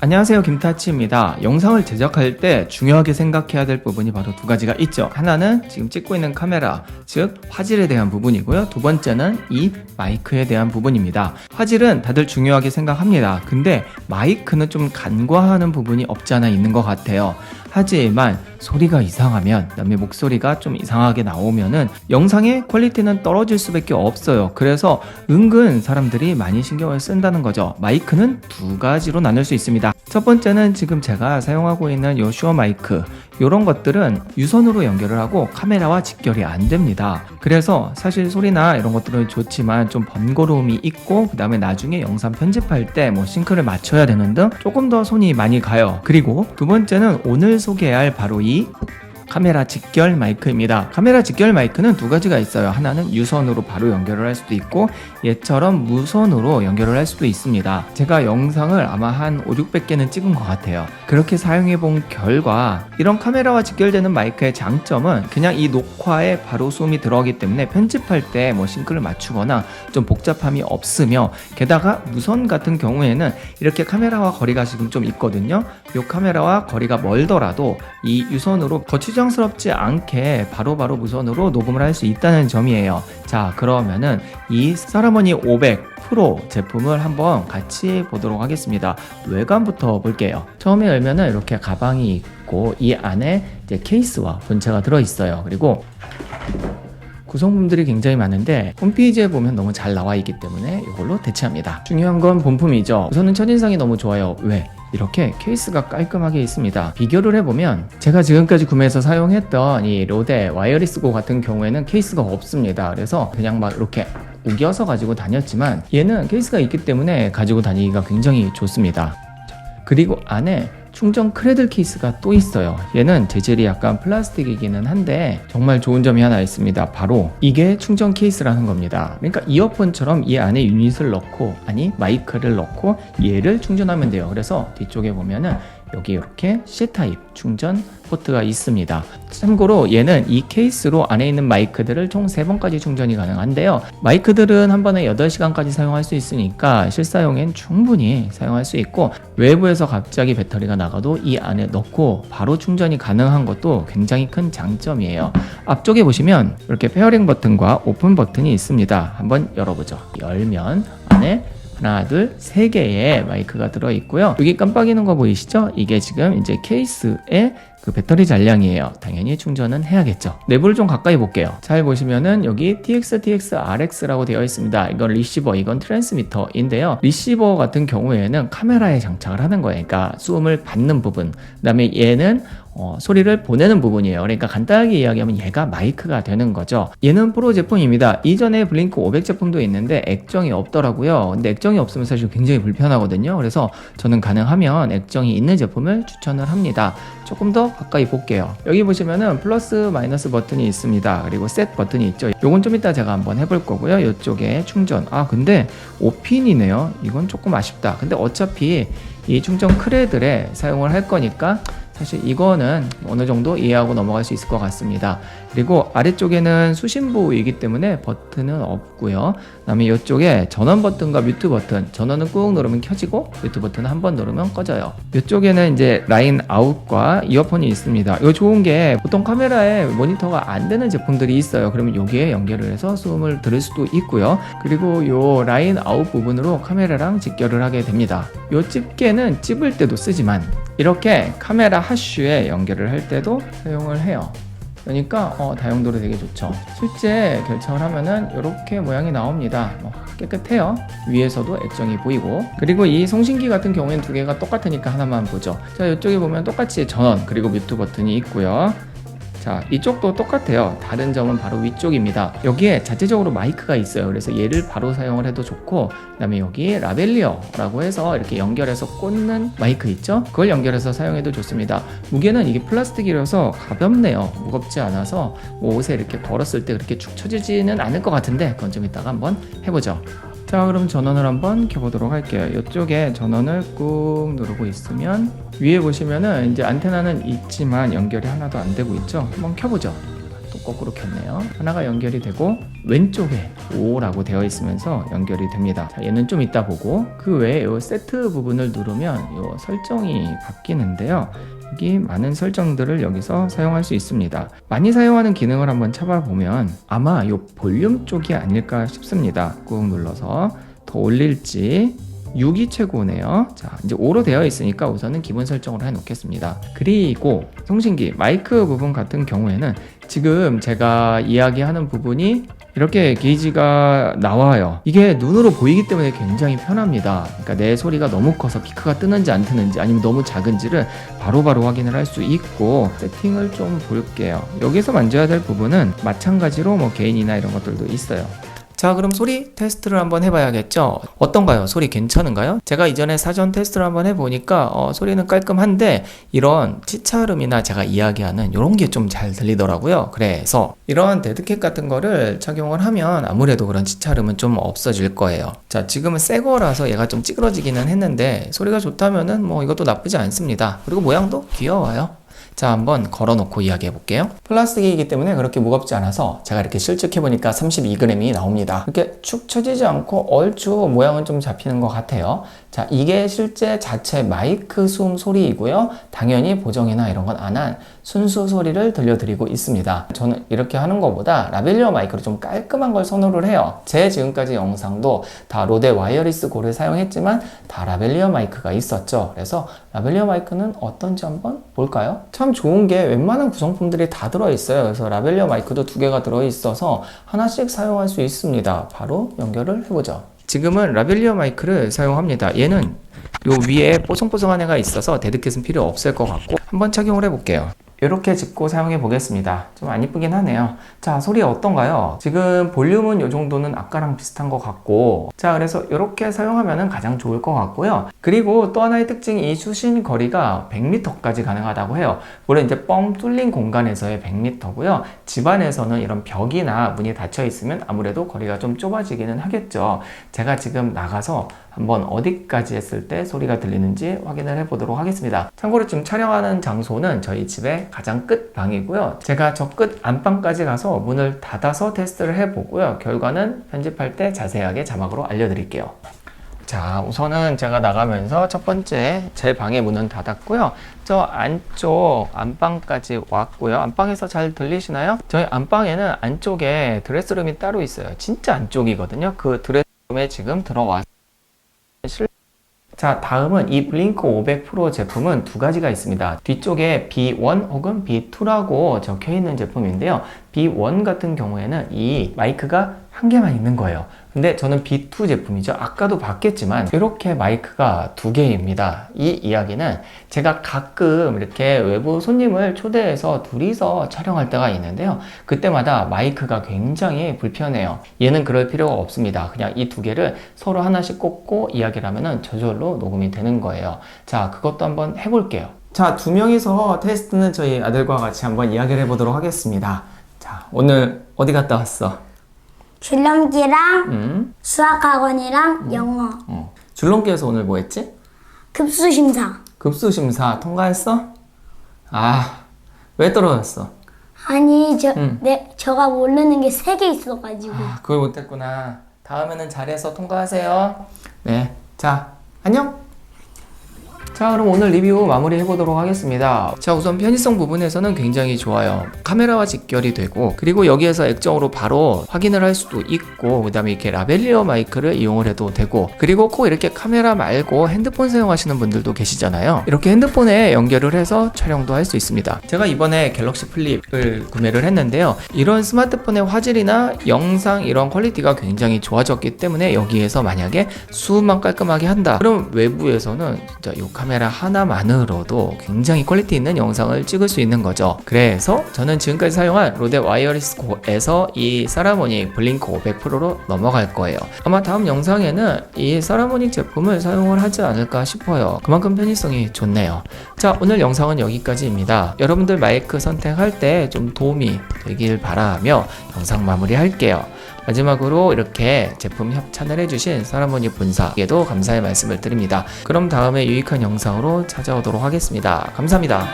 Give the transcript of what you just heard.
안녕하세요, 김타치입니다. 영상을 제작할 때 중요하게 생각해야 될 부분이 바로 두 가지가 있죠. 하나는 지금 찍고 있는 카메라, 즉 화질에 대한 부분이고요. 두 번째는 이 마이크에 대한 부분입니다. 화질은 다들 중요하게 생각합니다. 근데 마이크는 좀 간과하는 부분이 없지 않아 있는 것 같아요. 하지만 소리가 이상하면, 그다음에 목소리가 좀 이상하게 나오면은 영상의 퀄리티는 떨어질 수밖에 없어요. 그래서 은근 사람들이 많이 신경을 쓴다는 거죠. 마이크는 두 가지로 나눌 수 있습니다. 첫 번째는 지금 제가 사용하고 있는 요 슈어 마이크, 이런 것들은 유선으로 연결을 하고 카메라와 직결이 안 됩니다. 그래서 사실 소리나 이런 것들은 좋지만 좀 번거로움이 있고, 그 다음에 나중에 영상 편집할 때 뭐 싱크를 맞춰야 되는 등 조금 더 손이 많이 가요. 그리고 두 번째는 오늘 소개할 바로 이 카메라 직결 마이크입니다. 카메라 직결 마이크는 두 가지가 있어요. 하나는 유선으로 바로 연결을 할 수도 있고, 얘처럼 무선으로 연결을 할 수도 있습니다. 제가 영상을 아마 한 500~600개는 찍은 것 같아요. 그렇게 사용해 본 결과 이런 카메라와 직결되는 마이크의 장점은 그냥 이 녹화에 바로 수음이 들어가기 때문에 편집할 때 뭐 싱크를 맞추거나 좀 복잡함이 없으며, 게다가 무선 같은 경우에는 이렇게 카메라와 거리가 지금 좀 있거든요. 이 카메라와 거리가 멀더라도 이 유선으로 거추장스럽지 않게 바로바로 무선으로 녹음을 할 수 있다는 점이에요. 자, 그러면은 이 사라머니 500 프로 제품을 한번 같이 보도록 하겠습니다. 외관부터 볼게요. 처음에 열면은 이렇게 가방이 있고, 이 안에 이제 케이스와 본체가 들어있어요. 그리고 구성품들이 굉장히 많은데 홈페이지에 보면 너무 잘 나와 있기 때문에 이걸로 대체합니다. 중요한 건 본품이죠. 우선은 첫인상이 너무 좋아요. 왜? 이렇게 케이스가 깔끔하게 있습니다. 비교를 해보면 제가 지금까지 구매해서 사용했던 이 로데 와이어리스고 같은 경우에는 케이스가 없습니다. 그래서 그냥 막 이렇게 우겨서 가지고 다녔지만 얘는 케이스가 있기 때문에 가지고 다니기가 굉장히 좋습니다. 그리고 안에 충전 크래들 케이스가 또 있어요. 얘는 재질이 약간 플라스틱이기는 한데 정말 좋은 점이 하나 있습니다. 바로 이게 충전 케이스라는 겁니다. 그러니까 이어폰처럼 이 안에 유닛을 넣고, 아니 마이크를 넣고 얘를 충전하면 돼요. 그래서 뒤쪽에 보면은 여기 이렇게 C타입 충전 포트가 있습니다. 참고로 얘는 이 케이스로 안에 있는 마이크들을 총 3번까지 충전이 가능한데요. 마이크들은 한 번에 8시간까지 사용할 수 있으니까 실사용엔 충분히 사용할 수 있고, 외부에서 갑자기 배터리가 나가도 이 안에 넣고 바로 충전이 가능한 것도 굉장히 큰 장점이에요. 앞쪽에 보시면 이렇게 페어링 버튼과 오픈 버튼이 있습니다. 한번 열어보죠. 열면 안에 하나, 둘, 3개의 마이크가 들어있고요. 여기 깜빡이는 거 보이시죠? 이게 지금 이제 케이스에 그 배터리 잔량이에요. 당연히 충전은 해야겠죠. 내부를 좀 가까이 볼게요. 잘 보시면은 여기 TX/TX-RX라고 되어 있습니다. 이건 리시버, 이건 트랜스미터인데요. 리시버 같은 경우에는 카메라에 장착을 하는 거예요. 그러니까 수음을 받는 부분. 그 다음에 얘는 소리를 보내는 부분이에요. 그러니까 간단하게 이야기하면 얘가 마이크가 되는 거죠. 얘는 프로 제품입니다. 이전에 블링크 500 제품도 있는데 액정이 없더라고요. 근데 액정이 없으면 사실 굉장히 불편하거든요. 그래서 저는 가능하면 액정이 있는 제품을 추천을 합니다. 조금 더 가까이 볼게요. 여기 보시면은 플러스 마이너스 버튼이 있습니다. 그리고 셋 버튼이 있죠. 요건 좀 이따 제가 한번 해볼 거고요. 이쪽에 충전. 근데 5핀이네요. 이건 조금 아쉽다. 근데 어차피 이 충전 크레들에 사용을 할 거니까 사실 이거는 어느 정도 이해하고 넘어갈 수 있을 것 같습니다. 그리고 아래쪽에는 수신부이기 때문에 버튼은 없고요. 그 다음에 이쪽에 전원 버튼과 뮤트 버튼, 전원은 꾹 누르면 켜지고 뮤트 버튼은 한번 누르면 꺼져요. 이쪽에는 이제 라인 아웃과 이어폰이 있습니다. 이거 좋은 게 보통 카메라에 모니터가 안 되는 제품들이 있어요. 그러면 여기에 연결을 해서 수음을 들을 수도 있고요. 그리고 이 라인 아웃 부분으로 카메라랑 직결을 하게 됩니다. 이 집게는 찝을 때도 쓰지만 이렇게 카메라 하슈에 연결을 할 때도 사용을 해요. 그러니까 다용도로 되게 좋죠. 실제 결착을 하면은 이렇게 모양이 나옵니다. 깨끗해요. 위에서도 액정이 보이고. 그리고 이 송신기 같은 경우에는 두 개가 똑같으니까 하나만 보죠. 자, 이쪽에 보면 똑같이 전원 그리고 뮤트 버튼이 있고요. 자, 이쪽도 똑같아요. 다른 점은 바로 위쪽입니다. 여기에 자체적으로 마이크가 있어요. 그래서 얘를 바로 사용을 해도 좋고, 그 다음에 여기 라벨리어라고 해서 이렇게 연결해서 꽂는 마이크 있죠? 그걸 연결해서 사용해도 좋습니다. 무게는 이게 플라스틱이라서 가볍네요. 무겁지 않아서 옷에 이렇게 걸었을 때 그렇게 축 처지지는 않을 것 같은데, 그건 좀 이따가 한번 해보죠. 자, 그럼 전원을 한번 켜보도록 할게요. 이쪽에 전원을 꾹 누르고 있으면 위에 보시면은 이제 안테나는 있지만 연결이 하나도 안 되고 있죠. 한번 켜보죠. 또 거꾸로 켰네요. 하나가 연결이 되고 왼쪽에 O라고 되어 있으면서 연결이 됩니다. 자, 얘는 좀 이따 보고 그 외에 이 세트 부분을 누르면 이 설정이 바뀌는데요. 여기 많은 설정들을 여기서 사용할 수 있습니다. 많이 사용하는 기능을 한번 찾아보면 아마 이 볼륨 쪽이 아닐까 싶습니다. 꾹 눌러서 더 올릴지 6이 최고네요. 자, 이제 5로 되어 있으니까 우선은 기본 설정으로 해 놓겠습니다. 그리고 송신기 마이크 부분 같은 경우에는 지금 제가 이야기하는 부분이 이렇게 게이지가 나와요. 이게 눈으로 보이기 때문에 굉장히 편합니다. 그러니까 내 소리가 너무 커서 피크가 뜨는지 안 뜨는지 아니면 너무 작은지를 바로바로 확인을 할 수 있고, 세팅을 좀 볼게요. 여기서 만져야 될 부분은 마찬가지로 뭐 게인이나 이런 것들도 있어요. 자, 그럼 소리 테스트를 한번 해봐야겠죠. 어떤가요? 소리 괜찮은가요? 제가 이전에 사전 테스트를 한번 해보니까 소리는 깔끔한데 이런 치차음이나 제가 이야기하는 이런 게 좀 잘 들리더라고요. 그래서 이런 데드캣 같은 거를 착용을 하면 아무래도 그런 치차음은 좀 없어질 거예요. 자, 지금은 새 거라서 얘가 좀 찌그러지기는 했는데 소리가 좋다면은 뭐 이것도 나쁘지 않습니다. 그리고 모양도 귀여워요. 자, 한번 걸어놓고 이야기해 볼게요. 플라스틱이기 때문에 그렇게 무겁지 않아서 제가 이렇게 실측해 보니까 32g이 나옵니다. 이렇게 축 처지지 않고 얼추 모양은 좀 잡히는 것 같아요. 자, 이게 실제 자체 마이크 수음 소리이고요. 당연히 보정이나 이런 건 안 한 순수 소리를 들려드리고 있습니다. 저는 이렇게 하는 것보다 라벨리어 마이크로 좀 깔끔한 걸 선호를 해요. 제 지금까지 영상도 다 로데 와이어리스 고를 사용했지만 다 라벨리어 마이크가 있었죠. 그래서 라벨리어 마이크는 어떤지 한번 볼까요? 참 좋은 게 웬만한 구성품들이 다 들어있어요. 그래서 라벨리어 마이크도 2개가 들어있어서 하나씩 사용할 수 있습니다. 바로 연결을 해보죠. 지금은 라벨리어 마이크를 사용합니다. 얘는 요 위에 뽀송뽀송한 애가 있어서 데드캣은 필요 없을 것 같고 한번 착용을 해볼게요. 이렇게 짚고 사용해 보겠습니다. 좀 안 이쁘긴 하네요. 자, 소리 어떤가요? 지금 볼륨은 이 정도는 아까랑 비슷한 것 같고, 자, 그래서 이렇게 사용하면 가장 좋을 것 같고요. 그리고 또 하나의 특징이 이 수신 거리가 100m까지 가능하다고 해요. 물론 이제 뻥 뚫린 공간에서의 100m고요. 집안에서는 이런 벽이나 문이 닫혀 있으면 아무래도 거리가 좀 좁아지기는 하겠죠. 제가 지금 나가서 한번 어디까지 했을 때 소리가 들리는지 확인을 해보도록 하겠습니다. 참고로 지금 촬영하는 장소는 저희 집의 가장 끝 방이고요. 제가 저 끝 안방까지 가서 문을 닫아서 테스트를 해보고요. 결과는 편집할 때 자세하게 자막으로 알려드릴게요. 자, 우선은 제가 나가면서 첫 번째 제 방의 문은 닫았고요. 저 안쪽 안방까지 왔고요. 안방에서 잘 들리시나요? 저희 안방에는 안쪽에 드레스룸이 따로 있어요. 진짜 안쪽이거든요. 그 드레스룸에 지금 들어왔어요. 자, 다음은 이 블링크 500 프로 제품은 2가지가 있습니다. 뒤쪽에 B1 혹은 B2라고 적혀 있는 제품인데요. B1 같은 경우에는 이 마이크가 1개만 있는 거예요. 근데 저는 B2 제품이죠. 아까도 봤겠지만 이렇게 마이크가 2개입니다. 이 이야기는 제가 가끔 이렇게 외부 손님을 초대해서 둘이서 촬영할 때가 있는데요. 그때마다 마이크가 굉장히 불편해요. 얘는 그럴 필요가 없습니다. 그냥 이 2개를 서로 하나씩 꽂고 이야기를 하면 저절로 녹음이 되는 거예요. 자, 그것도 한번 해볼게요. 자, 2명이서 테스트는 저희 아들과 같이 한번 이야기를 해보도록 하겠습니다. 자, 오늘 어디 갔다 왔어? 줄넘기랑 수학학원이랑 영어. 줄넘기에서 오늘 뭐 했지? 급수심사. 급수심사 통과했어? 아, 왜 떨어졌어? 아니 저가 모르는 게 3개 있어가지고. 아, 그걸 못했구나. 다음에는 잘해서 통과하세요. 네, 자, 안녕. 자, 그럼 오늘 리뷰 마무리 해보도록 하겠습니다. 자, 우선 편의성 부분에서는 굉장히 좋아요. 카메라와 직결이 되고, 그리고 여기에서 액정으로 바로 확인을 할 수도 있고, 그 다음에 이렇게 라벨리어 마이크를 이용을 해도 되고, 그리고 꼭 이렇게 카메라 말고 핸드폰 사용하시는 분들도 계시잖아요. 이렇게 핸드폰에 연결을 해서 촬영도 할 수 있습니다. 제가 이번에 갤럭시 플립을 구매를 했는데요. 이런 스마트폰의 화질이나 영상 이런 퀄리티가 굉장히 좋아졌기 때문에 여기에서 만약에 수음만 깔끔하게 한다, 그럼 외부에서는 진짜 이 카메라 하나만으로도 굉장히 퀄리티 있는 영상을 찍을 수 있는 거죠. 그래서 저는 지금까지 사용한 로데 와이어리스 고에서 이 사라모닉 블링크 500 프로로 넘어갈 거예요. 아마 다음 영상에는 이 사라모닉 제품을 사용을 하지 않을까 싶어요. 그만큼 편의성이 좋네요. 자, 오늘 영상은 여기까지입니다. 여러분들 마이크 선택할 때 좀 도움이 되길 바라며 영상 마무리할게요. 마지막으로 이렇게 제품 협찬을 해주신 사라모닉 본사에게도 감사의 말씀을 드립니다. 그럼 다음에 유익한 영상으로 찾아오도록 하겠습니다. 감사합니다.